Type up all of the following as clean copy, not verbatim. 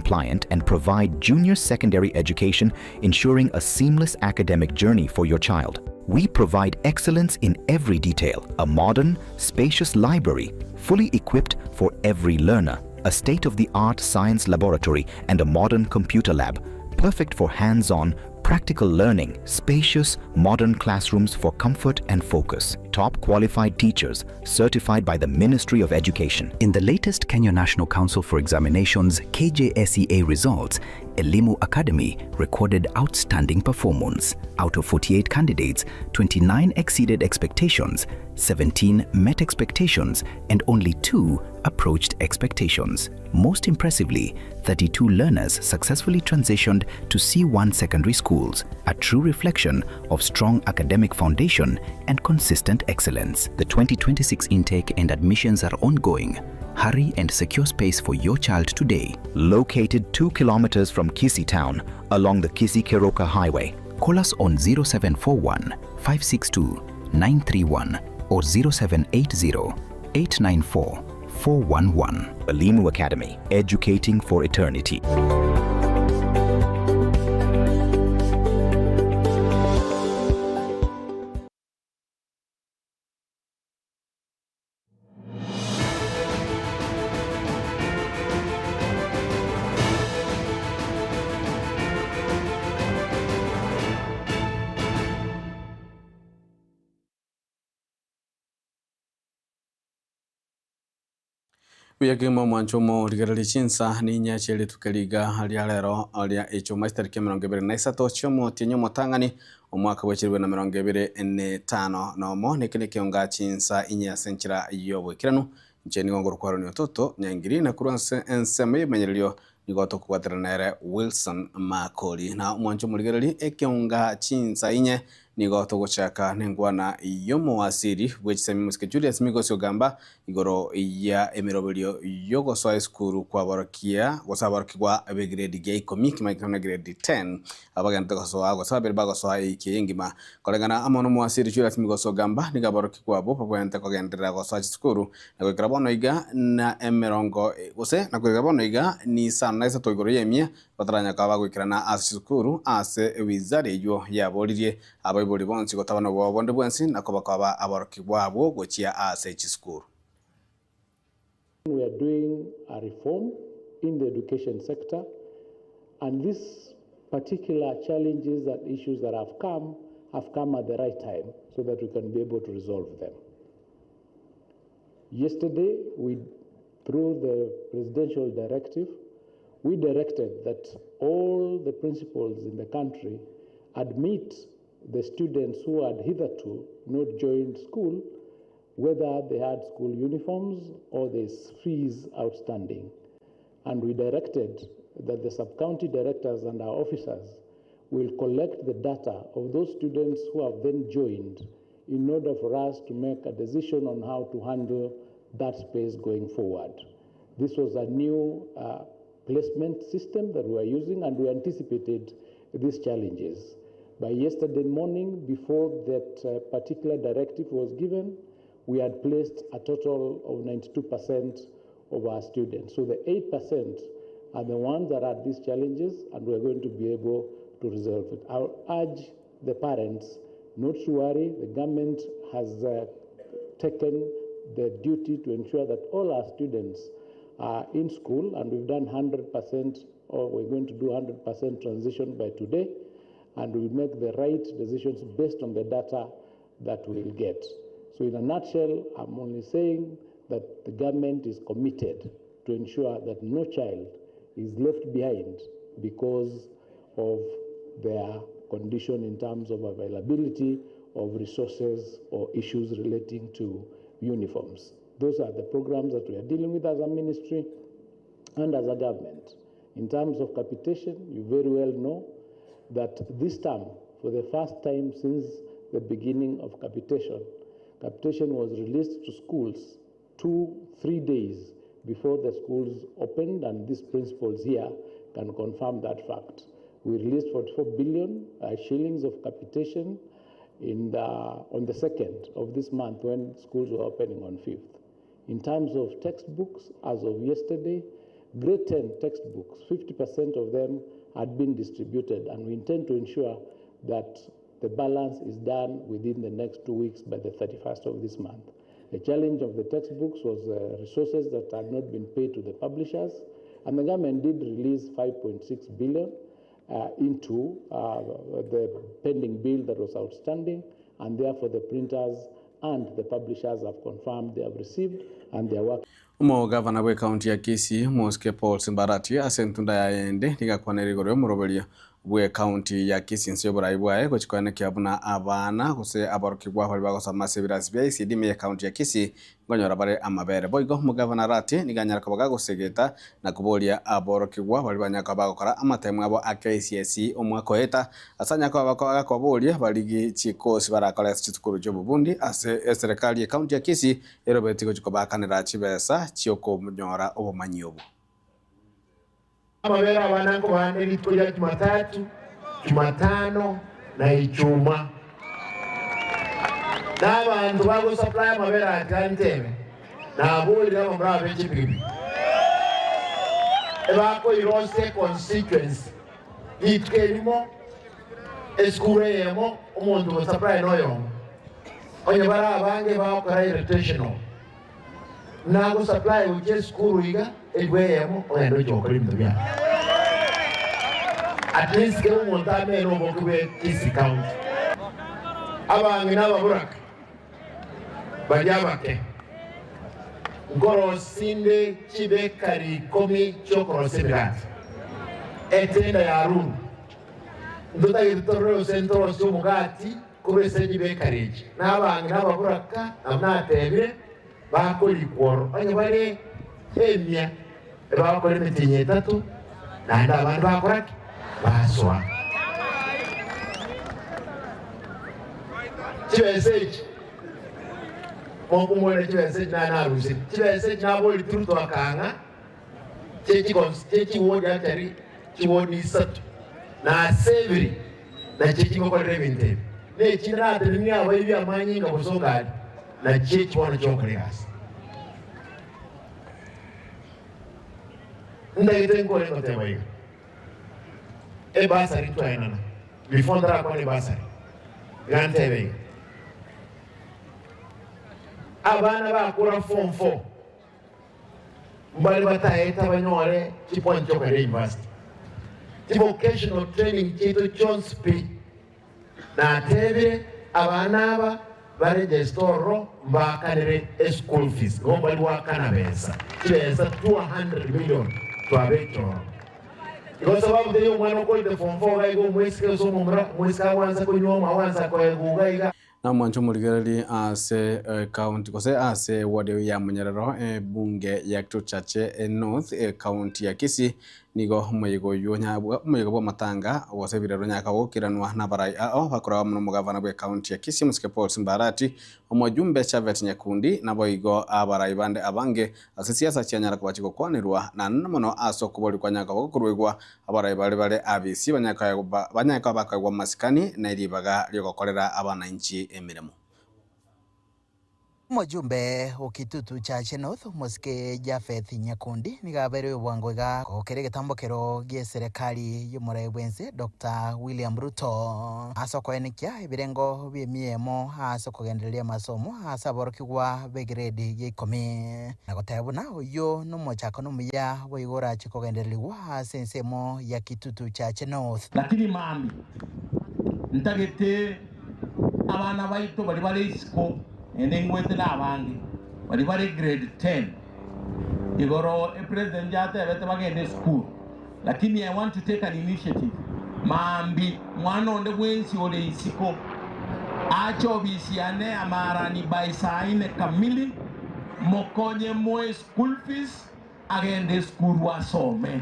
compliant and provide junior secondary education, ensuring a seamless academic journey for your child. We provide excellence in every detail, a modern, spacious library, fully equipped for every learner, a state-of-the-art science laboratory and a modern computer lab, perfect for hands-on, practical learning, spacious, modern classrooms for comfort and focus, top qualified teachers certified by the Ministry of Education. In the latest Kenya National Council for Examinations KJSEA results, Elimu Academy recorded outstanding performance. Out of 48 candidates, 29 exceeded expectations, 17 met expectations, and only 2 approached expectations. Most impressively, 32 learners successfully transitioned to C1 secondary schools, a true reflection of strong academic foundation and consistent excellence. The 2026 intake and admissions are ongoing. Hurry and secure space for your child today. Located 2 kilometers from Kisii town along the Kisii-Keroka highway. Call us on 0741 562 931 or 0780 894 411. Elimu Academy, educating for eternity. Uyagima mwanchomo ligarali Chinsa ni Inye cheli tukeliga halia lero halia echo master kemeronge bere naisa tochomo tienyo motangani omwaka wechiriwe na meronge bere N5 na omo nekene Ekeonga Chinsa Inye senchira yobo kiranu ncheni ngongoro kwaro ni Ototo nyangiri na kuranse enseme menyelio nigoto kuwateranere Wilson Makoli na mwanchomo ligarali Ekeonga Chinsa Inye nigoto gochaka nengwana yomo wasiri wechisemi musike Julius Migosi ogamba igoro ya emirobelio yogo high school kwa barokia wasabarokigwa abe grade gay comic na grade 10 abaganda gosoa gosabere bagosoa ikiyengima kolengana amono mwasiri Julius Migosi ogamba nigabarokigwa abo pabwente kogendera gosoa school na kwirabono iga na emerongo gose na kwirabono iga ni sana isa toigoro yemia bataranya kaba gwikirana as school ase wizare yo yabolirie abayiboli bonsi gotabana bo bonde bwensi nakoba kwaba abarokigwa abo gochia ase school. We are doing a reform in the education sector, and these particular challenges and issues that have come at the right time so that we can be able to resolve them. Yesterday, through the presidential directive, we directed that all the principals in the country admit the students who had hitherto not joined school, whether they had school uniforms or there's fees outstanding. And we directed that the sub-county directors and our officers will collect the data of those students who have then joined in order for us to make a decision on how to handle that space going forward. This was a new placement system that we are using, and we anticipated these challenges. By yesterday morning, before that particular directive was given, we had placed a total of 92% of our students. So the 8% are the ones that had these challenges, and we're going to be able to resolve it. I'll urge the parents not to worry. The government has taken the duty to ensure that all our students are in school, and we've done 100%, or we're going to do 100% transition by today, and we'll make the right decisions based on the data that we'll get. So in a nutshell, I'm only saying that the government is committed to ensure that no child is left behind because of their condition in terms of availability of resources or issues relating to uniforms. Those are the programs that we are dealing with as a ministry and as a government. In terms of capitation, you very well know that this term, for the first time since the beginning of capitation, capitation was released to schools 2-3 days before the schools opened, and these principals here can confirm that fact. We released 44 billion shillings of capitation on the 2nd of this month when schools were opening on 5th. In terms of textbooks, as of yesterday, grade 10 textbooks, 50% of them had been distributed, and we intend to ensure that the balance is done within the next 2 weeks by the 31st of this month. The challenge of the textbooks was resources that had not been paid to the publishers, and the government did release 5.6 billion into the pending bill that was outstanding, and therefore the printers and the publishers have confirmed they have received and they are working. Gavana we county ya Kisii Moske Paul Simbarati asentunda yaende nigakwanirigoryo muroberia we county ya Kisii nsiyo buraibwae gochikwane kiabuna abana gose abarukirwa bari bagosama sebirasi bya ICD me county ya Kisii ngonyora bare amabere boigo mugavana rati niganyara kabaga gosegeta na kubolia abarukirwa bari banyaka bagokora amatemu abo AKCSE omwako heta asanya kwa bakoga kobolia baligi chikosi barakora chitukuru cyo bubundi ase serikali ya county ya Kisii erobeti gochikobakanira chibesa chioko munyora obumanyi obu amabere abanango bane litkoja Jumatatu, Jumatano na Ijumaa. N'abantu bago supply amabere atantebe n'abulira bamrabe chibibi ebako irose constituency litkelimo eskureyemo umuntu go supply noyo onye bara abange bakora irritational nago supply uje skuru iga egweyemo oyendo chokori mtubya at least ke umuntu ameno bokube Kisii County abange n'ababuraka bajabake ngoro sinde chibe kari komi chokoro sebirati etenda ya Haron nduta yitoro centro sumugati kube sejibe kariji n'abange n'ababuraka amnatebire bakoli kworo anye bare emya bakoli mitinye tatu nanda abantu bakoraki baswa chibeseji mongu mwele chibeseji na narusi chibeseji na boli truto akanga chechi wodi atari chiwodi satu na severi na chechi ngoko revinte ne chinra trini abayi amanyi ngabusogadi na chechi wana chokolegas ndagite ngore ngote bayiga e basari twainana before ndara kwa ni basari gante bayiga abana bakura form 4 mbali bataheta banyore chiponcho kwa university vocational training chito Jones P na tebe abana aba barejestoro mbakanire school fees ngomba liwakana besa chibesa 200 million twabecho kwa sababu de mwana ko de form 4 gaigo mwesike so mwesika wanza ko nyoma wanza ko gugaiga na mwancho murigerali ase county kose ase wode ya munyerero bunge ya Kituchache North county ya Kisii nigo muyigo yonyabwa muyigo bo matanga wose birero nyaka wokiranwa na barai ao bakora mu mugavana bwe county ya Kisii Moske Paul Simbarati omujumbe Chavet Nyakundi nabo igo abarai bande abange ase siasa cyanyara kubachiko kwanirwa na nono aso kuboli kwa nyaka wokurwegwa abarai bale abisi banyaka bakagwa masikani na iribaga lyokokorera abananchi emiremo. Mujumbe Okituchache North Moske Jafeth Nyakundi nigabere bwangwega kokere getambokero gie serikali y'umurebwense Dr. William Ruto asoko enikia ibirengo byemiemo asoko gendelia masomo asaborokigwa begrade y'ikome nagotebuna uyo n'umuchako n'umuya boigora chiko gendeliwa sensemo ya Kituchache North lakini mami ntagete abana baito bali isiko enengwete na abangi bali grade 10 igoro president jate bete bagende school lakini I want to take an initiative mambi mwana onde bwensi ole isiko acho bisiane amarani baisaine kamili mokonye moe school fees agende school wasome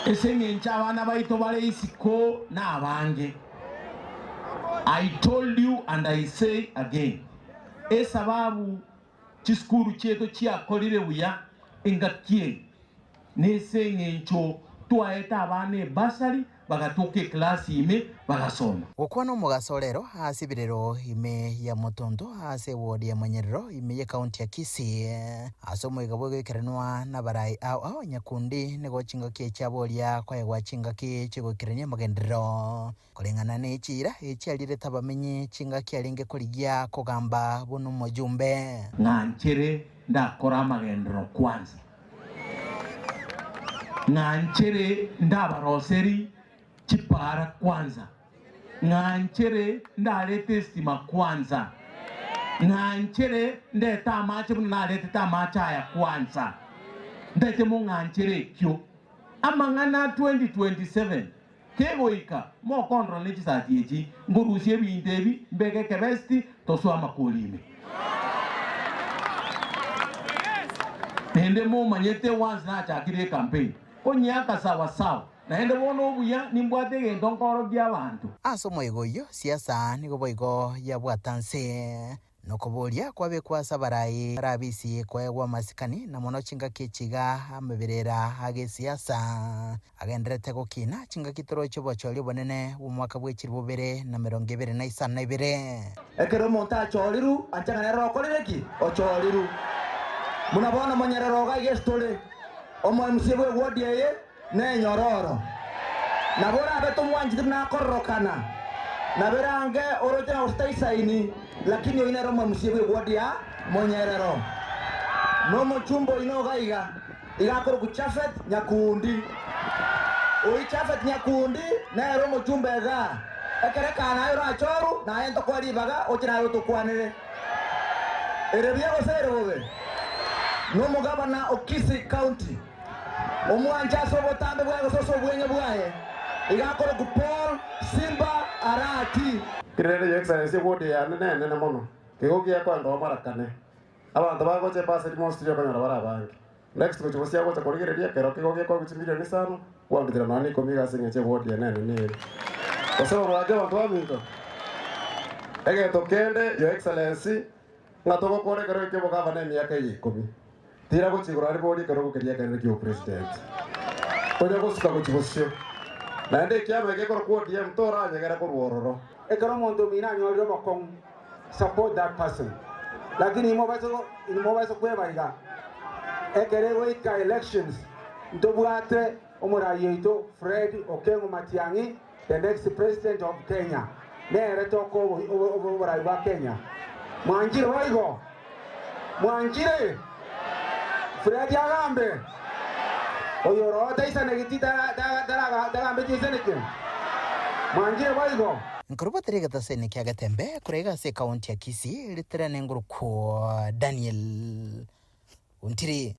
esenye abana baito bali isiko na abangi. I told you and I say again. Esababu chiskuru cheto chia kolire uya ingakie. Nese ngencho twaeta abana basari bagatuke klasi ime bagasoma gukwana mugasorero asibirero ime ya Mutondo ase wodi ya Manyerero ime ya kaunti ya Kisii asomo igabo gekerenwa na barai au Nyakundi nego chingoki chabolia kwa yagwa chingaki chigokirenya magendero kulingana ne chira echialire tabamenyi chingaki alinge kuligia kugamba bunu mujumbe nganchere ndakora magendero kwanza nganchere ndabaroseri chipara kwanza nganchere ndalete stima kwanza nganchere ndeta amache bunalete tamacha ya kwanza ndete mo nganchere kyo amangana 2027 kegoika mo control ne chisatieji ngurusie bindebi mbege kebesti toswa makolime nende mo manyete once na chakire campaign konyaka sawa sawa naende bono buya nimbwate gento nkoro by'abantu asomo igoyo siasa nigo boigo ya bwatanse nokobolia kwabe kwasa barai rabisi kwegwa masikani na mono chinga kichiga amebirera age siasa agenderete gukina chinga kitoro cyo bocholi bonene umwaka bw'ekirubere na 2022 ekero monta choliru achanga nero koleki ocholiru munabona Manyerero ga gestole omo msibwe wodi ye ne nyororo nabora beto mwanjiti na korokana naberange orojena ustaisaini lakini inero omo msibwe wodi ya Manyerero no mochumbo inogaiga igakoro kuchafet Nyakundi oi chafet Nyakundi na ero mochumbe ga ekere kana ero achoru na ento kwali baga ochina ero tukwanire erebia gosere bobe no mugabana Kisii County omwanja sobotambe bwago soso bwenye bwaye igakoro ku Paul Simba Arati kirere yexercise wodi ya nene mono kigogia kwa ndo marakane abantu bagoche pase demonstration kanyara barabangi next ko chosia gocha korigereria kero kigogia kwa kuchimbira ni sano kwandira nani komiga singeche wodi ya nene ni osema mwaje abantu baminto ege tokende your excellency ngatoko kore kero ikebo gavana miaka 10 tira kuchigura ribodi kero kukeria kero kyo president oja kusuka kuchibosio na ende kiame gekoro kwodi ya mtora nyegera kurwororo ekero mondo mina nyoliro bakong support that person lakini imo bazo kwebaiga ekere weika elections ndobwate omurayeito Fred Okengo Matiang'i the next president of Kenya nere toko oborai ba Kenya mwanjire waigo mwanjire Fred yagambe oyoro taisa negitita dagambe jiseneke mwanjire waigo nkuruba terega tasene kya Getembe kurega se kaunti ya Kisii litrane nguruko Daniel untiri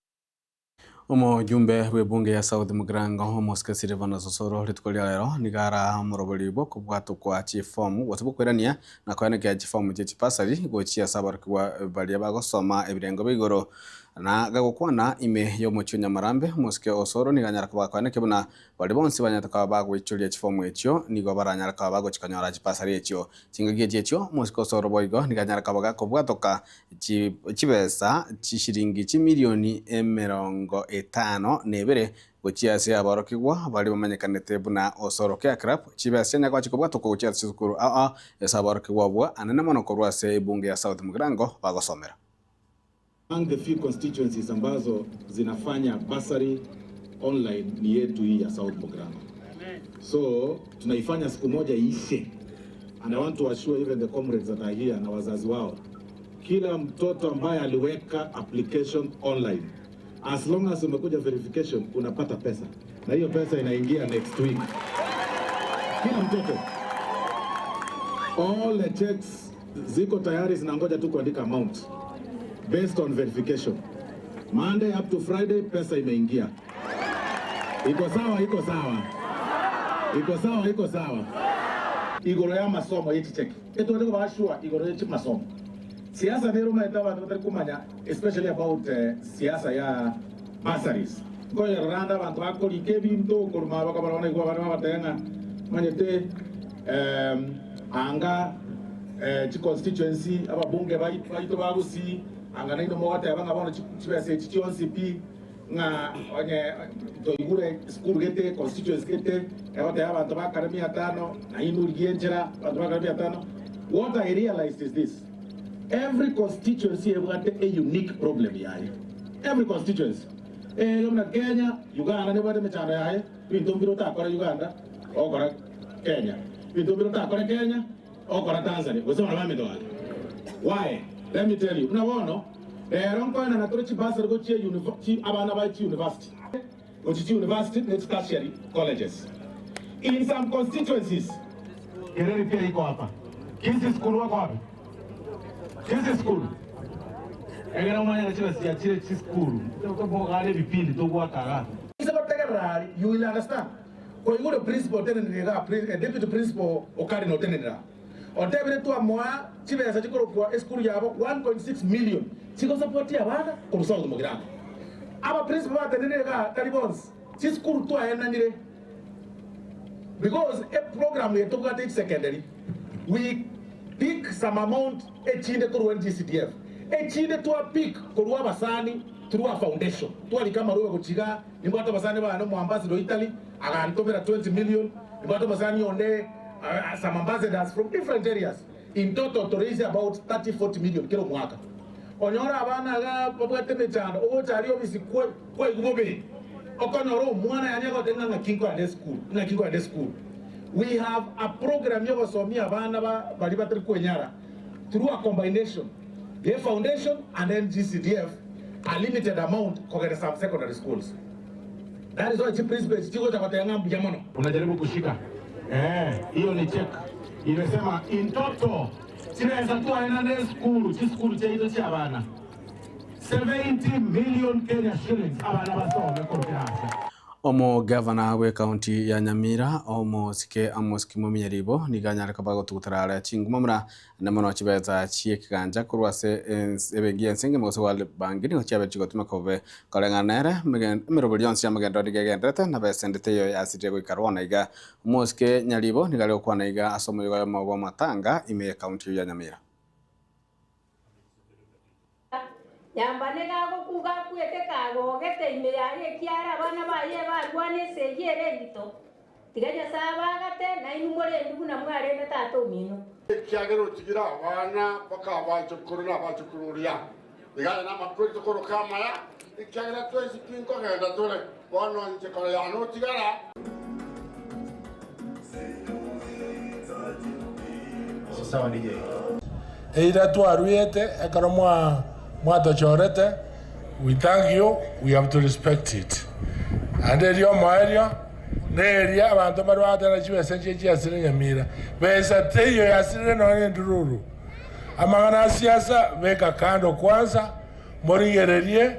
Omujumbe w'ebunge ya South Mugrango omosikasire bana sosoro litkolia lero nigara murobolibo kubwatu kwa chifomu gwatubukwirania na kwaneke chifomu chipasari gochia sabarikwa balia bagosoma ebirengo bigoro na gagokwana ime yo muchunya marambe musike osoro niganyara kubakwaneke buna bali bonsi banyataka bagwichulia chifomu echo nigo baranyara kabago chikanyara chipasari echo chingagie echo musike osoro boigo niganyara kabaga kubwatoka chibesa chishiringi chimilioni 50 nebere gochia se abarokigwa bali bamenyekanete buna osoro kya crap chibesa nyakwa chikobwatoka gochia sukuru esabarokigwa bwa anene mono korwa se ibunge ya South Mugrango bagosomera. Among the few constituencies ambazo zinafanya bursary online ni yetu hii ya South Mugrango. So tunaifanya siku moja iishe. And I want to assure even the comrades that are here na wazazi wao, kila mtoto ambaye aliweka application online, as long as umekuja verification unapata pesa, na hiyo pesa inaingia next week. Kila mtoto, all the checks ziko tayari zinangoja tu kuandika amount based on verification. Monday up to Friday pesa imeingia. Iko sawa, iko sawa. Iko sawa, iko sawa. Igoro ya masomo yiti check. Eto ndiko bashua igoro yiti masomo. Siasa nero maetawa ndio kumanya, especially about siasa ya bursaries. Ngoya randa bantu akoli kebi mto kuruma bakabarana igwa bana batenga manyete anga chi constituency ababunge baito bagusi angana ino mwata yabanga bono chibese chichonsi pi nga onye to igure school gete constituency gete ewote abantu bakaremi atano na inuri gienjera abantu bakaremi atano. What I realized is this: every constituency has a unique problem yaye. Every constituency. Lumna Kenya, Uganda ne bade mechana yaye. Pintumbiro ta kora Uganda, o kora Kenya. Pintumbiro ta kora Kenya, o kora Tanzania. Wesema mami ndo wale. Why? Let me tell you. Unaona? Ronko na natorochi basa go chi university abana ba chi university. Go chi university next tertiary colleges. In some constituencies, Kereni pia iko hapa. Kisii school wako wapi? Kisii school. Egera umanya chile si achile chi school. To gale vipindi to kwa kaga. Isa batega rari, you will understand. Kwa hiyo the principal tenenera, deputy principal okari no tenenera. Otebere tu amoa chibe sa chikoro kwa school yabo 1.6 million. Chiko support ya bana kurusa umugira. Aba principal tenenera talibons. Chi school tu aena nire. Because a program we took at secondary, we pick some amount echinde kuru NGCDF. Echinde tu a pick kuru abasani through a foundation. Tu alikama ruwe kuchiga, nimbato basani ba no ambassador Italy, akantomera 20 million, nimbato basani onde some ambassadors from different areas. In total to raise about 30-40 million kilo mwaka. Onyora abana ga babwete mechando, o chari obisi kwa igubobe. Okonoro mwana yanyako tenga na kinko ade school. We have a program yoko somi abana ba balibatri kwenyara through a combination. The foundation and then GCDF a limited amount kogere some secondary schools. That is why chief principal chiko cha kutenga mjamono. Unajaribu kushika. Hiyo ni check. Imesema in total sinaweza tu aina school cha hizo cha abana. 70 million Kenya shillings abana basome kwa Omo governor we county ya Nyamira omo sike amoski mumieribo niganyara kabago tutarara chingumamra na mono chibeza chie kiganja kurwase ebengi ensenge moso wale bangini ngo chabe chigotuma kove kalenganere merobolion sia magendo digegendrete na besendete yo asite go karona iga moske nyalibo nigale okwana iga asomo yo mago matanga ime county ya Nyamira. Yambane gago kuga kwete kago gete ime yaye kiara bana baye barwane sejere ndito tigaja saba gate na inumore ndugu na mware na tato mino kiagero tigira bana baka bachukuru na bachukururia tigaja na makwete koro kama ya kiagera twezi pinko genda tole bono nje kala ya no tigara sawa DJ eira twaruete ekaromwa Mwato chorete, we thank you, we have to respect it. And then your area, area, abantu barwata na chiwe senche asiri Nyamira. Besa teyo ya asiri no ndururu. Amangana siasa weka kando kwanza, morigererie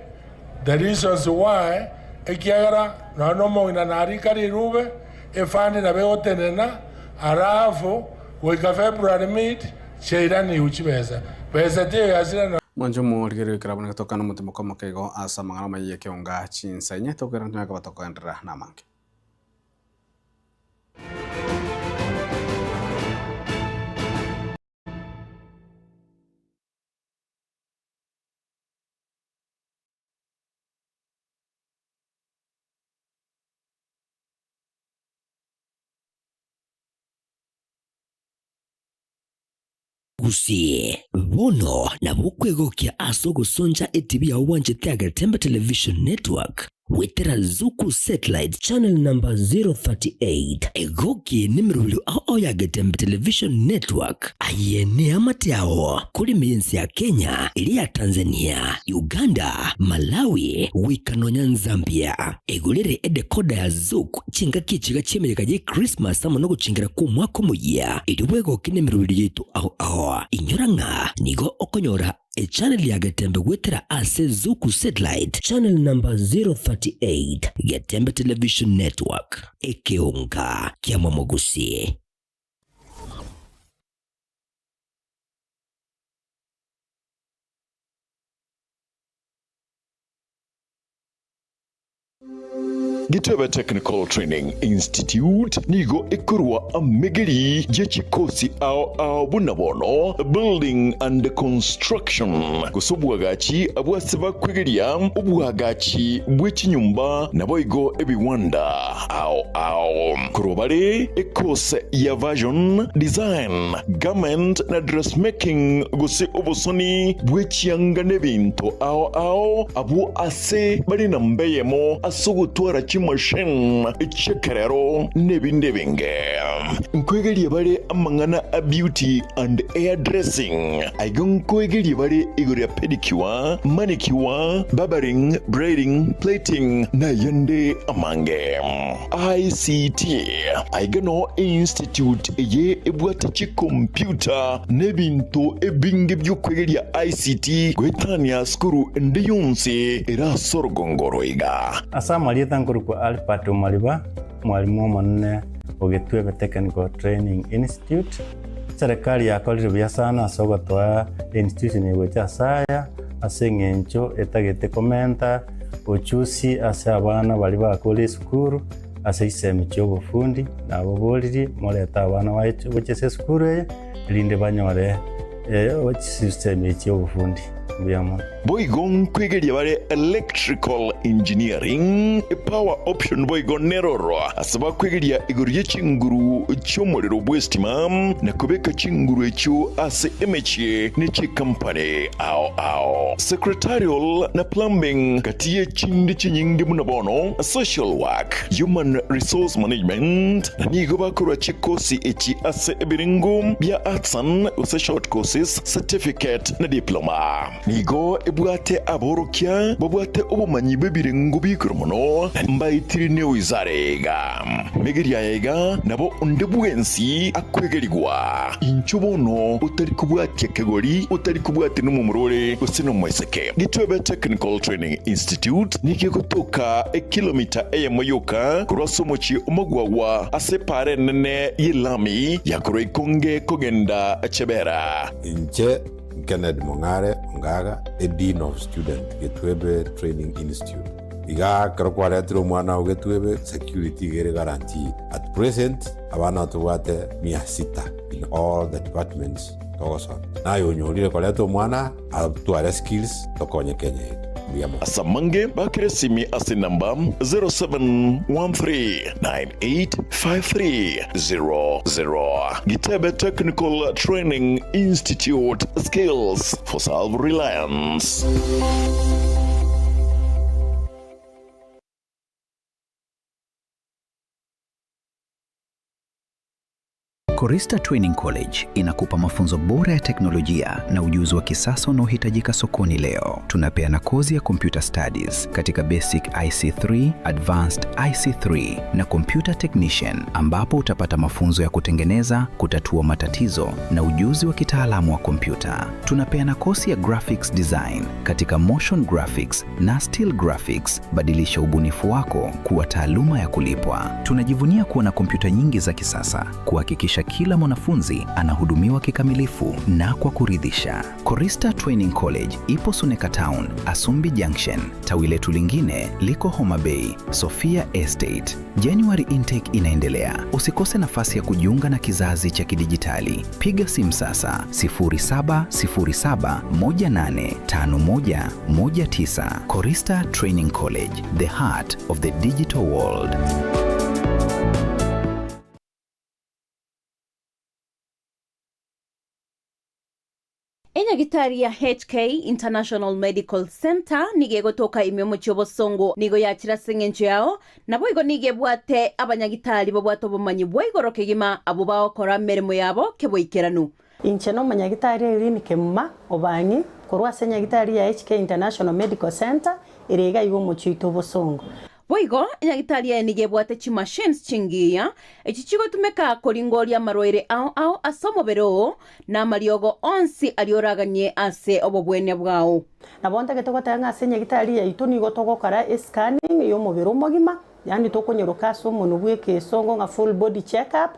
the reasons why ekiagara na nomo ina narika rirube efandi na bego tenena arafu weka February meet cheirani uchibesa. Besa teyo ya asiri Manjo morgero ikrabana kutoka na mutimo kama kego asa mangana mai Ekeonga Chinsa Inye tokera ntaka batoka ndra na manke. Kisii bono na bukwegokia aso gusonja TV ya wanje ya Getembe Television Network wetera Zuku satellite channel number 038 egoki nimrulu ao ya Getembe Television Network ayene amatiao kuri mienzi ya Kenya ili ya Tanzania, Uganda, Malawi, wikanonya Zambia egulire edekoda ya Zuku chinga kichiga chemereka je Christmas samo no guchingira ku mwaka muya ili wegoki nimrulu yetu ao inyoranga nigo okonyora a channel ya Getembe wetera ase Zuku satellite channel number 038 Getembe Television Network Ekeonga Kisii. Getembe Technical Training Institute nigo ikurwa amegeri jechikosi ao bunabono building and construction kusubwagachi abwasiba kwegeria ubwagachi bw'ikinyumba naboigo ebiwanda ao kurobare ekose ya version design garment na dressmaking gusi obosoni bw'ekiyanga n'ebintu ao abu ase bari na mbeyemo asugutwara chimashine echekerero nebindebinge nkwegeria bare amangana a beauty and hair dressing aigon kwegeri bare igoria pedicure manicure barbering braiding plating na yande amange ICT aigano institute ye ebwatachi computer nebintu ebinge byokwegeria ICT gwetania skuru ndiyunsi era sorgongoroiga asamali tankuru kwa alpato maliba mwalimu monne Getembe Technical Training Institute serikali yakolire bya sana asogotwa institution yegocha saya asengencho etagete komenta ochusi ase abana bali bakole skuru ase isemi cyobufundi nabo boliri moleta abana bache skuru linde banyore system cyobufundi byamo boigon kwegeria bare electrical engineering power option boigon neroro asaba kwegeria iguriye chinguru cyomorero bwestima na kubeka chinguru echo ase emeche nechi company ao secretarial na plumbing katiye chindi chinyingi munabono social work human resource management na nigo bakora chikosi echi ase ebiringo bya artsan use short courses certificate na diploma nigo ebwate aborokia babwate obumanyi bebirengo bikromono mbayitirine wizarega megeria yega nabo ndebwensi akwegerigwa inchubono utari kubwate kegori utari kubwate numumurore usino mweseke Getembe Technical Training Institute nikikotoka kilomita eyemoyoka kurasomochi umugwawa asepare nene yilami yakoro ikonge kogenda chebera inche Kennedy Mongare Ngaga, a Dean of Student, Getembe Training Institute. Iga karokwaretiro mwana wa Getembe security gere guarantee. At present, abana tuwate 600 in all the departments. Togoson. Na yonyolire kwaletiro mwana atuare skills tokonye Kenya. Asamange bakiresimi ase namba 0713985300. Getembe Technical Training Institute, skills for self-reliance. Korista Training College inakupa mafunzo bora ya teknolojia na ujuzi wa kisasa unaohitajika sokoni leo. Tunapeana kozi ya Computer Studies katika Basic IC3, Advanced IC3 na Computer Technician, ambapo utapata mafunzo ya kutengeneza, kutatua matatizo na ujuzi wa kitaalamu wa kompyuta. Tunapeana kozi ya Graphics Design katika Motion Graphics na Still Graphics. Badilisha ubunifu wako kuwa taaluma ya kulipwa. Tunajivunia kuwa na kompyuta nyingi za kisasa kuhakikisha kila mwanafunzi anahudumiwa kikamilifu na kwa kuridhisha. Korista Training College ipo Suneka Town, Asumbi Junction. Tawi letu lingine liko Homa Bay, Sophia Estate. January intake inaendelea. Usikose nafasi ya kujiunga na kizazi cha kidijitali. Piga simu sasa 0707185119. Korista Training College, the heart of the digital world. Enyagitari ya HK International Medical Center nigegotoka imyomo cyobosongo nigo yakira sengencho yao nabo igo nigebwate abanyagitari babwato bumanyi bwigoroke gima abo bakora merimo yabo keboikeranu inche no manyagitari iri ni kemma obanyi korwa senyagitari ya HK International Medical Center irega igo muchito bosongo Boigo, enyagitari ya nigebwate chi machines chingiya, echichigo tumeka koringoria maroire ao asomo bero na mariogo onsi alioraganye ase obobwene bwao. Na bonta getoko tanga ase enyagitari ya ito nigo togokara scanning yo mobero mogima, yani tokonyoroka somo nubweke songo nga full body check up.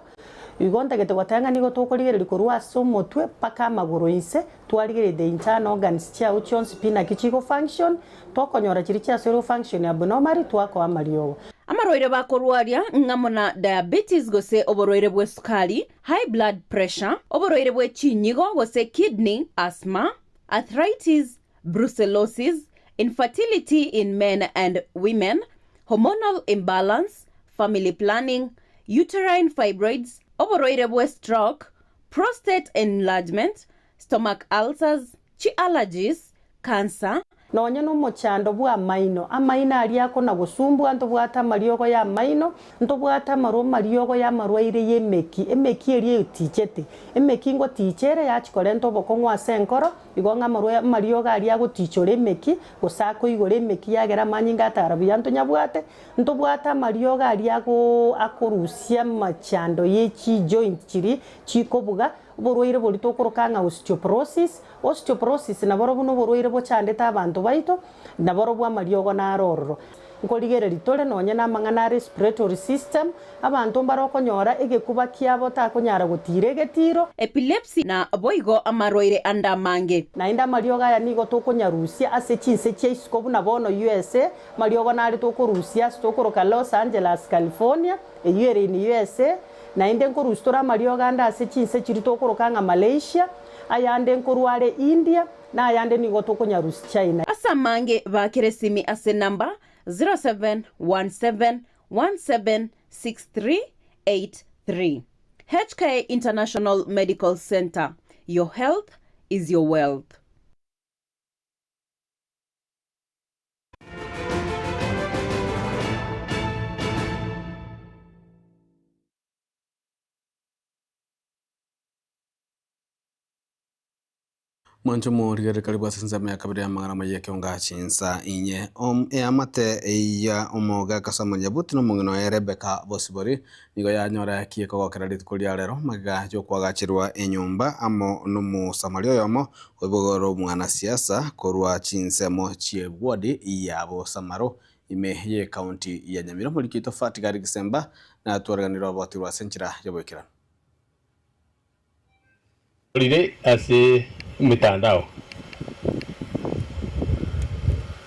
Igonta getoko tanga nigo tokorigere korwa somo twe paka magoro inse twarigere the internal organs cha uchons pina kichigo function tokonyora chiri cha zero function abnormal twako amariogo Amaroire bakorwaria ngamona diabetes gose oboroire bwe sukari, high blood pressure, oboroire bwe chinyigo gose kidney, asthma, arthritis, brucellosis, infertility in men and women, hormonal imbalance, family planning, uterine fibroids, oboroire bwe stroke, prostate enlargement, stomach ulcers, chi allergies, cancer, nonye n'omukyando bwa maino amaino aliako na gusumbwa ntobwata mariogo ya maino ntobwata mariogo ya marwaire y'emeki emeki eri etichete emeki ngo tichere yachikore ntoboko ngwase enkoro igonga mariogo alia gotichore emeki gosako igore emeki yagera manyinga atarabuya ntonyabwate ntobwata mariogo aliago akorusia machando yechi joint chiri chikobuga borwaire borito korokanga osteoporosis na boro buno borwaire bochandeta abantu baito na boro bwa mariogo na rororo nkorigere litore nonye na mangana respiratory system abantu barokonyora egekuba kiabo takonyara gutire getiro epilepsy na boigo amarwaire andamange na inda mariogo aya nigo tokonyarusia ase chinse cheisikobu na bono USA mariogo na ari tokorusia stokoroka Los Angeles California eyere in USA na inde nkorustora mariogo anda ase chinse chiri tokorokanga Malaysia ayande nkorware India na ayande nigo tokonyarusia China asamange bakeresimi ase namba 0717176383 HK International Medical Center. Your health is your wealth. Mwancho morigere karibu asinza ya kabiri ya magana maye Ekeonga Chinsa Inye amate ya omoga kasamonya buti no mungino ya Rebecca Bosibori nigo ya nyora kieko gokera ritkulia rero maga jo kwagachirwa enyumba amo numu samario yomo obogoro mwana siasa korwa Chinsemo chiebwodi yabo samaro ime ye county ya Nyamira mulikito fatigari Gisemba na tuarganiro abotirwa senchira yobekira Olide ase mitandao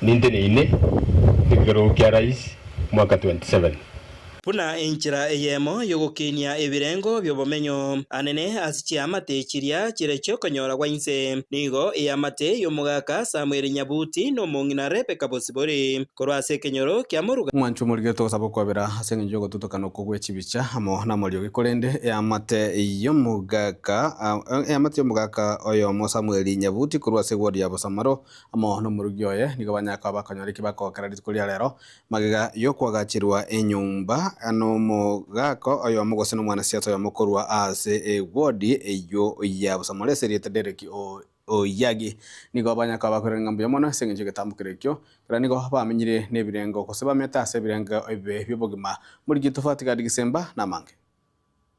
nintene ine kigero kya rais mwaka 27 puna enchira eyemo yogokenia ebirengo byobomenyo anene asichi amate chiria chirecho konyora gwainse nigo eyamate yomugaka Samuel Nyabuti no mongina Rebecca Bosibori korwase kenyoro kya muruga mwancho mulige to sabo kwabera asenge jogo tutokano kogwe chibicha amo na mulio gikolende eyamate yomugaka oyo Samuel Nyabuti korwase wodi yabo samaro amo no murugyoye nigo banyaka bakanyora kibako karadi kulia lero magega yokwagachirwa enyumba ano mogako oyo mugose no mwana siasa oyo mukorwa ase wodi eyo ya busamole seriete dereki o yagi nigo banyaka bakorenga mbyo mono senge Getembetvnews kira nigo bamenyire nebirengo koseba meta ase birengo ebe byobogima muri gitofati Gisemba na mange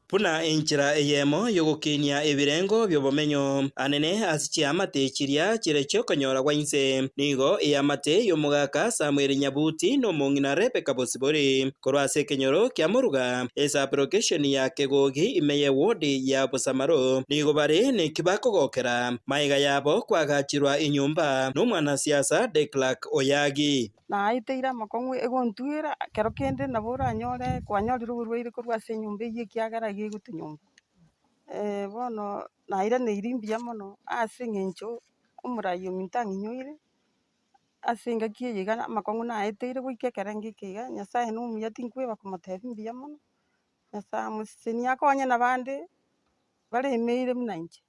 puna enchira eyemo yogokenia ebirengo byobomenyo anene asichi amate chiria chirecho konyora gwainse nigo eyamate yomugaka Samuel Nyabuti no mongina Rebecca Bosibori korwase kenyoro kya muruga esa application ya kegogi imeye wodi ya Busamaro nigo bare ne kibako gokera maiga yabo kwagachirwa inyumba no mwana siasa de Clark Oyagi na iteira makongwe egontuira kero kende nabora nyore kwanyorira uburwaire korwase nyumba yikiagara gigutunyumba bono naira neirimbia mono ase ngencho omurayo mintangi nyoire asinga kiegana makongwe na iteire goike kerengi kiga nyasaye no muyati nkwe bakomotebimbia mono nyasaye museni akonye nabande baremeire munanche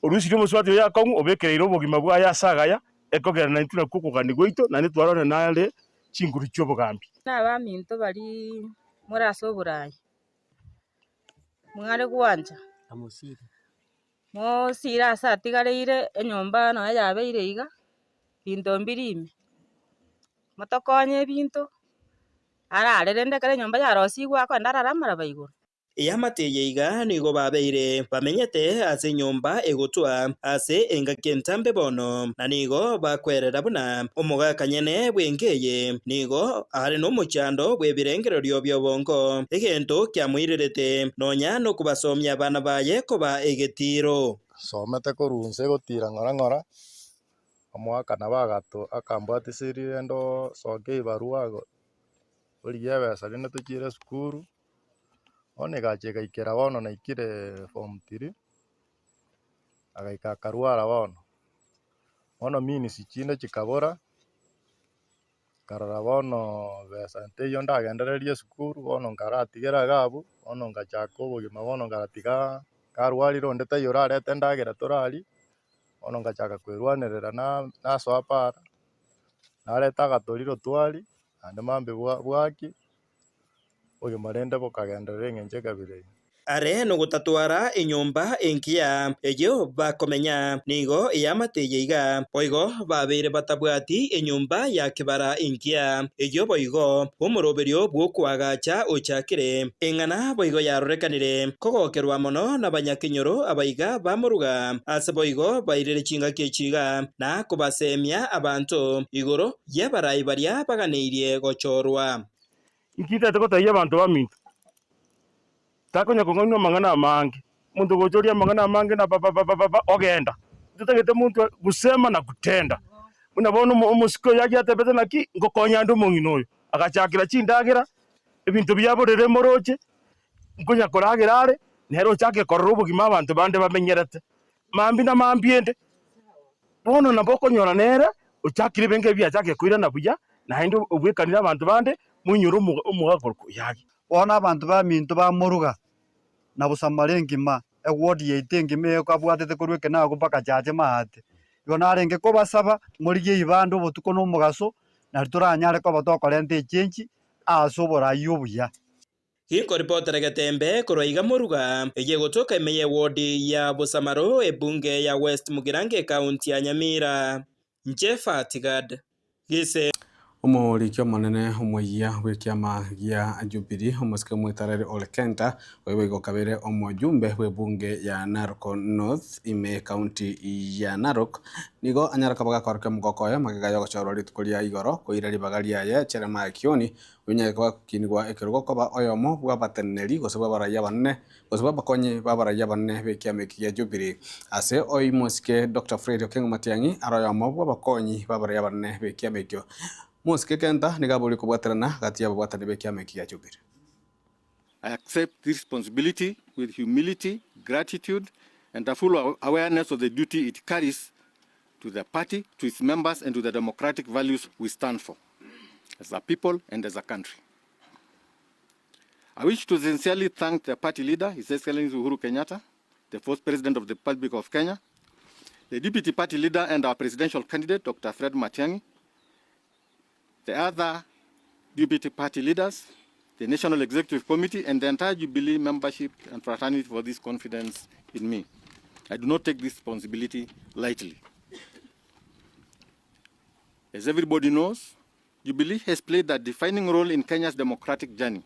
urusire muswati ya kongu obekereire obogima bwa yasagaya ekogera na ntuna kukugani goito na nitwarone nale chinguru chobogambi na baminto bari muraso burayi mware gwanja amusiri mosira asa tigareire enyomba no yabeire iga binto mbirime motokonye binto ararerende kare nyomba yarosigwa ko ndarara baiguru eyamate iga nigo babeire bamenyete ase nyomba egotwa ase engakentambe bono na nigo bakwerera buna omugaka nyene bwengeye nigo ari no muchando bwebirengerero byobongo egento kyamuirerete nonya no kubasomya abana baye koba egetiro somete korunse gotira ngora omwaka na bagato akambwatisirire ndo soke ibaruago Origia besa rinde tukire skuru. One gacheka ikera bono na ikire form 3. Agaika karwara bono. Bono mini sichinde chikabora. Karara bono besa nte yo ndagendererie skuru bono ngaratigera gabu bono ngachaka obogima bono ngaratiga karwarire onde tayora arete ndagera torari bono ngachaka kwirwanirira na swapara nareta agatoriro twari ande mambe bwaki obogima rende bukagenderera eng'enche kabire. Are no gutatwara inyumba enkia eyo bakomenya nigo yamateye iga boigo babere batabwati inyumba ya kibara enkia eyo boigo umuroberio bwokwagacha ochakire engana boigo yarorekanire kogokerwa mono na banyakinyoro abaiga bamuruga ase boigo bairere chinga kechiga na kubasemia abantu igoro yabarai baria baganeirie gochorwa ikita tekotaiya abantu bamintu takonya kong'onwa mang'ana mangi muntu gochoria mang'ana mangi na baba ogenda tutagete muntu gusema na kutenda unabona umusiko yaje atebete naki ngokonya ndu mungino uyu agachakira chindagira ebintu byaborere moroche ngonya koragirare nero chake korora obugima abantu bande bamenyerete mambi na mambiende bono nabokonyora nere uchakire benge bya chake kuira na buya na hindu ubwekanira abantu bande munyuru umugakorko yagi bona abantu bamintu bamuruga na busamare ngima egwodi yeite ngima ekabwatete kurweke nago mpaka chache mahate igo narenge ko basaba murigie ibando botuko no mugaso na turanyare ko batokorente echenji asobora yobuya Hiko reporter Getembe kuroiga muruga eye gotoka imeye wodi ya Busamaro ebunge ya West Mugirange county ya Nyamira Njefa Tigad gise umurikyo manene umuyiya w'ikiama gya Jubilee umusike mwitarere Olekenta wewe kabere omujumbe w'ebunge ya Narok North ime county ya Narok nigo anyaraka bagakorke mugokoyo magigayo gochorori tukulia igoro kuirari bagalia ya cherema kioni unya kwa kinigwa ekirugo koba oyomo bwa bateneri gosaba baraya banne gosaba bakonye babaraya banne w'ikiama gya Jubilee ase oyi musike Dr. Fred Okengo Matiangi aroyomo bwa bakonyi babaraya banne w'ikiama gyo Muske kenta nigabuli kubwaterana gati ya bwatani bekiame kia Jubilee. I accept this responsibility with humility, gratitude, and a full awareness of the duty it carries to the party, to its members, and to the democratic values we stand for, as a people and as a country. I wish to sincerely thank the party leader, His Excellency Uhuru Kenyatta, the first President of the Republic of Kenya, the Deputy Party Leader and our presidential candidate, Dr. Fred Matiang'i, the other Deputy Party leaders, the National Executive Committee, and the entire Jubilee membership and fraternity for this confidence in me. I do not take this responsibility lightly. As everybody knows, Jubilee has played a defining role in Kenya's democratic journey,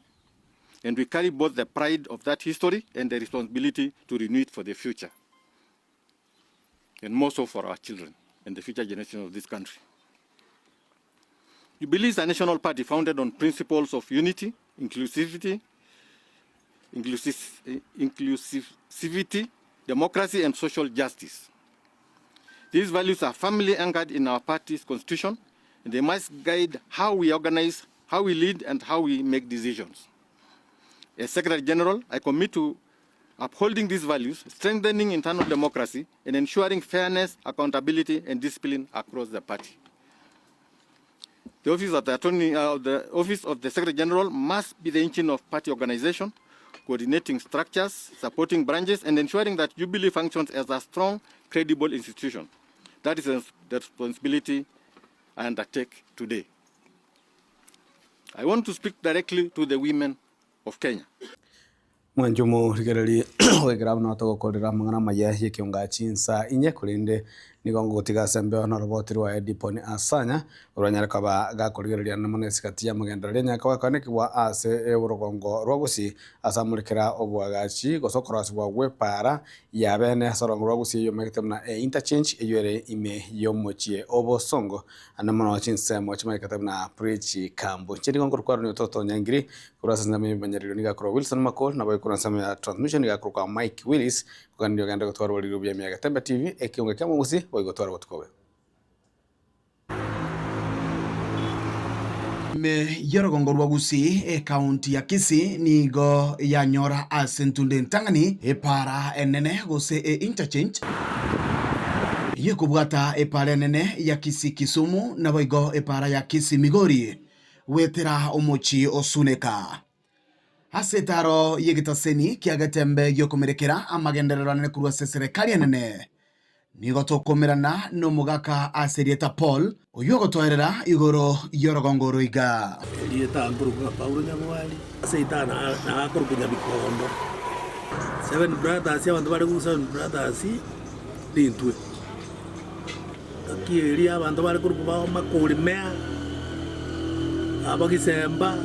and we carry both the pride of that history and the responsibility to renew it for the future, and more so for our children and the future generations of this country. Jubilee is a national party founded on principles of unity, inclusivity, democracy, and social justice. These values are firmly anchored in our party's constitution, and they must guide how we organize, how we lead, and how we make decisions. As Secretary General, I commit to upholding these values, strengthening internal democracy, and ensuring fairness, accountability, and discipline across the party. The office of the Secretary General must be the engine of party organization, coordinating structures, supporting branches, and ensuring that Jubilee functions as a strong, credible institution. That is the responsibility I undertake today. I want to speak directly to the women of Kenya. Mwanjumu rigereri wegrabu na togokorera mangana maya Ekeonga Chinsa Inye kulinde nigongo gutiga sembe na roboti rwa Ediponi Asanya uranyaraka ba gakorigereria na monesi katia magendereria nyaka kanekwa ase urugongo rwagusi asamurikira obwagachi gosokorasi bwa gwepara ya bene sorongo rwagusi yo meketemna interchange eyere ime yo mochie obosongo anamono Chinsa mochi meketemna preach kambo chirigongo rwaro ni Ototo nyangiri kurasa ndame banyariro niga kro Wilson Makol na kuna sama ya transmission ya kwa Mike Willis kwa ndio ganda gutwara wali rubya miyaga Getembe TV Ekeonga kama musi wa gutwara gutukowe me yorogongo rwa Gusii county ya Kisii nigo yanyora asentunde ntangani para enene gose interchange yekubwata para enene ya Kisii Kisumu na boigo para ya Kisii Migori wetera omochi osuneka asetaro yegitaseni kia Getembe gyokomerekera amagenderero anene kurwa serikali enene nigo tokomerana no mugaka aserieta Paul oyogotoerera igoro yorogongo roiga elieta nguruga Paulo nyamwali aseitana na akuruga bikondo 7 brothers abantu bari ku 7 brothers lintwe akieli abantu bari kuruba makulimea abagisemba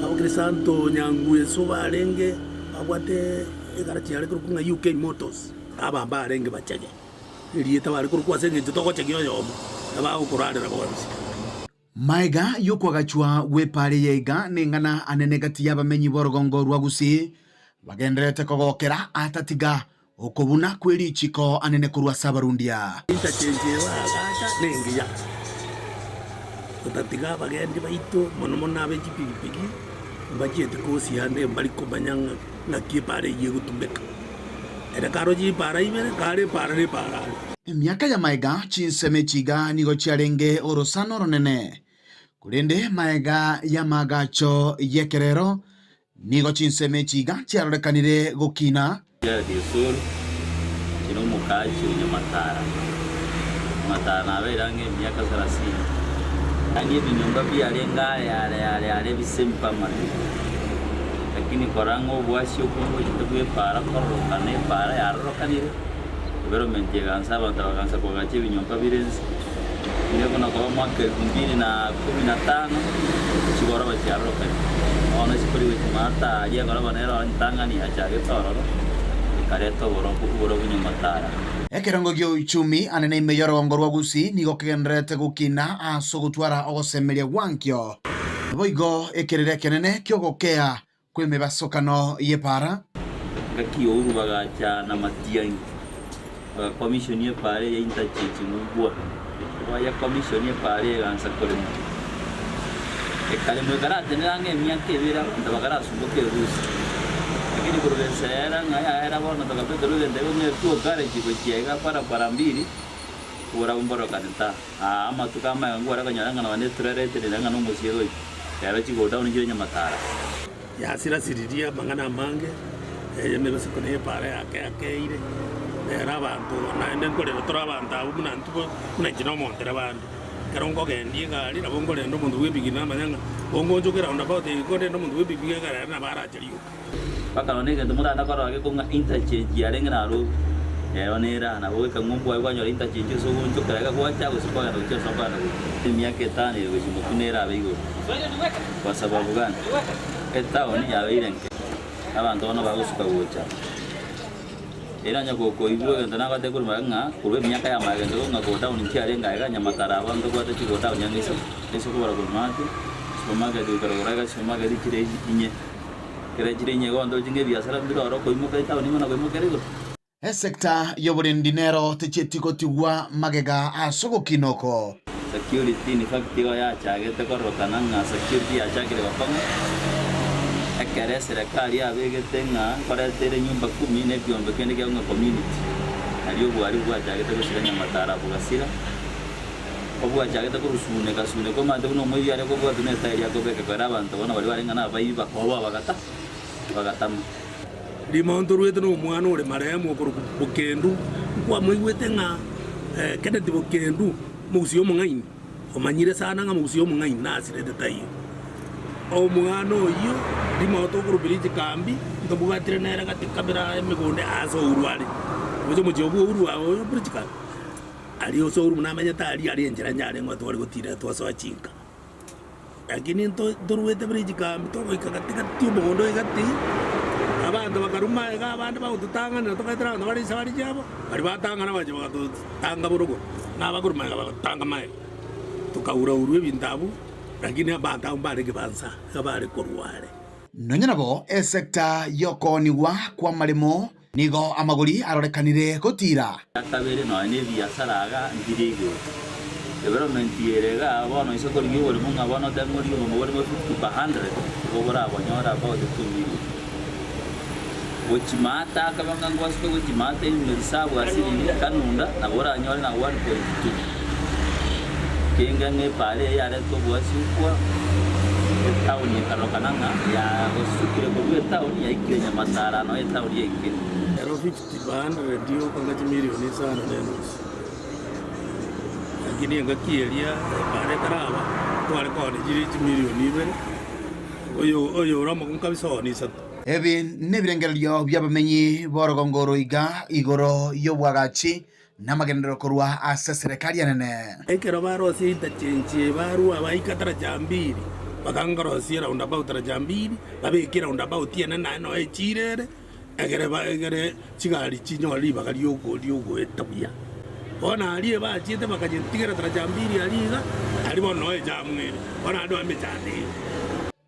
abakrisanto nyanguye sobarenge abwate igarachi ari kuruga UK Motors abamba arenge bachage elieta bari kuruga senge totoko yoyomo abagukurarira bonse maiga yokwagachwa wepare yeiga nengana anene gati y'abamenyi borogongo rwa Gusii bagenderete kogokera atatiga okobuna kweri chiko anene kurwa sabarundia interchange wagacha nengiya utatiga bagendi baito mono abe jipipigi bagiete kosi hande bari kubanyanga nakipare yegutumbeka era karoji para ibere kare para ne para miaka ya maiga Chinsa mechiga nigo chiarenge orosano ronene kurende maiga ya magacho yekerero nigo Chinsa mechiga chiarorekanire gukina ya disul kino mukachi Nyamatara na berange miaka 30 ani binyumba byalenga yale bisempa mari lakini korango bwasio kungo jitwe para korokane para yarokanire government yeganza batabaganza kugache binyumba birenze ile kuna kwa mwaka 2015 chigora bachiarokane ona sipuri wimata alia gara banera ntangani achage tororo kareto boro Nyamatara ekerongo gyo uchumi anene meyorogongo rwa Gusii nigo kigenderete gukina asogutwara ogosemeria wankyo boigo ekerere kenene kyogokea kweme basokano yepara gakiyo urubagacha na matiangi commission ye pare ya interchange mubwa ya commission ye pare gansa kolemo ekale mo garate nange miake bira ndabagara suboke rusi lakini kurubesera ngaya era bona tokapetero ndende ngene tuo garage kochiega para mbili ura umboro kanita ama tukama ngora kanyaranga na wane trerete ndanga no musiero yaro chigo down ngire Nyamatara ya sira siriria mangana mange yeme basikone pare ake ire era abantu na ndengore torabanta ubuna ntuko kuna jino montera bandi karongo gendi gari na bongo lendo mundu webigina manyanga bongo njokera onda bote ikode ndo mundu webigiga gari na bara chaliyo paka nonege ndumuda ndakora ake kunga interchange yarenga naro onera na boka ngumbu ayo nyora interchange so njokera ga kwacha kusipa ndo cha sabana miaka 5 ile kujimukunera abigo kwa sababu gani etaoni yawe irenke abantu bano bagusuka gocha era nyako ibiro ndana gate kurumanga kurwe miaka ya magendo nga go down ntiarenga ga Nyamatara abantu gwate go down nyangisa eso kubara kurumati supermarket ukaraga supermarket kire Inye kire Inye gondo jinge biashara ndiro ro koimuka itaoni ngona koimuka rego sekta yoburendi nero techetiko tigwa magega asogo kinoko security ni faktiwa ya chagete korokana nga security ya chagire bapanga ekere serikali abegetenga koretere nyumba 10 ne byombe kende kya community aliyo bwari bwachagete gusira Nyamatara bugasira obwa chagete kurusune kasune ko mande no moyi yare ko bwa tuneta ya ko beke kwa abantu bona bali barenga na bayiba ko bagatama limonto rwete no mwana ore maremo ko bukendu kwa moyiwete nga kende bukendu musio mungaini omanyire sana nga musio mungaini nasire detail o mwana oyo limoto kurubirije kambi ndobugatire nera gati kamera emigonde aso urwali uzo mujobu urwa oyo bridge aliyo so uru namanya tali ali enjira nyare ngo twari gutira twaso achinka lakini ntorwete bridge kambi to ikagatika tiubo ngondo igati abantu bakaruma ega abantu bawutangana tokatira ndo bari sabari jabo bari batangana baje bagatanga burugo nabakuruma bagatanga mai tukaura urwe bindabu lakini abantu ambare kibanza kabare korware nonyanabo esekta yokoniwa kwa marimo nigo amaguri arorekanire gutira akabere no ne biasaraga ndirigo development yerega abono isoko ryo buri munga abono dangori yo mo buri 50 per 100 obora abanyora about 2 million Ochimata kabanga ngwaswe ochimata imisabu asili kanunda na bora anyore na 1.2 kenga nge pale ya reto bwasi kwa town ya Karokananga ya osukire kwa town ya Ikenya Matara no ya town ya Ikenya ero 50 band radio kanga milioni sana neno lakini ngakielia pale karaba twale kwa ni milioni ibere oyo ramo kunkabisa ni sa ebi nebirengererio byabamenyi borogongoro iga igoro yobwagachi namagendero korwa ase serikali yanene ekero baro sita chenche baru abaikatara jambiri bakangaro si round about jambiri babekira round about yana no echirere egere chigari chinyoli bagaliogo etabia ona aliye bachite bakajentigera jambiri aliga alibono ejamwere ona ndo amechandi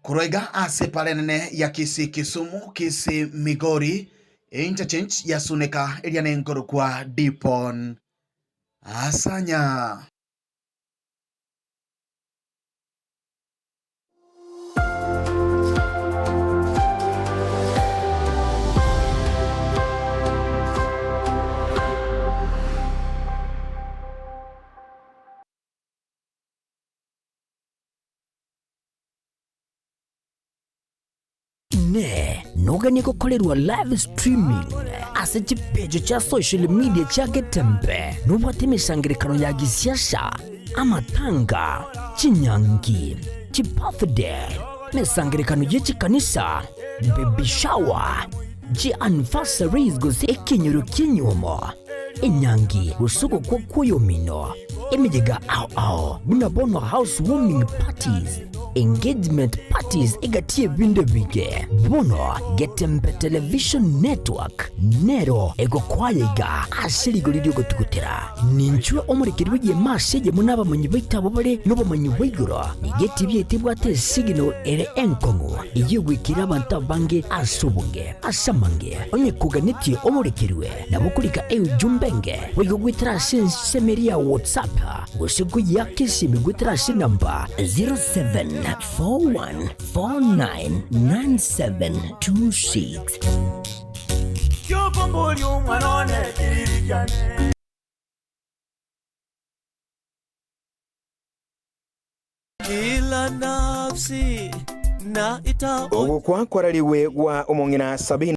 kuroiga ase palenene ya Kisii Kisumu Kisii Migori interchange ya suneka eliane nkoro kwa Dipon asanya nogani gukorerwa live streaming ase chipejo cha social media cha Getembe nubwate misangirikano ya gisiasha amatanga chinyangi chibirthday misangirikano yechikanisa baby shower anniversaries gose ekinyoro kinyumo inyangi usuko kwa kuyomino emijega ao bunabono housewarming parties engagement parties egatie binde bige bono Getembe Television Network nero ego kwayega ashirigoririo gotugutera ninchwe omurikirwe ye masege munaba manyi baitabo bare no bamanyi baigoro igetibye tibwate signal ere enkongo iyigwikira abantu bange asubunge asamange onye kuganitie omurikirwe nabukurika jumbenge wego gwitira semeria WhatsApp gosigo ya Kisii gwitira namba 0741499726 kila nafsi na ita ogukwa kwarariwe gwa omongina 70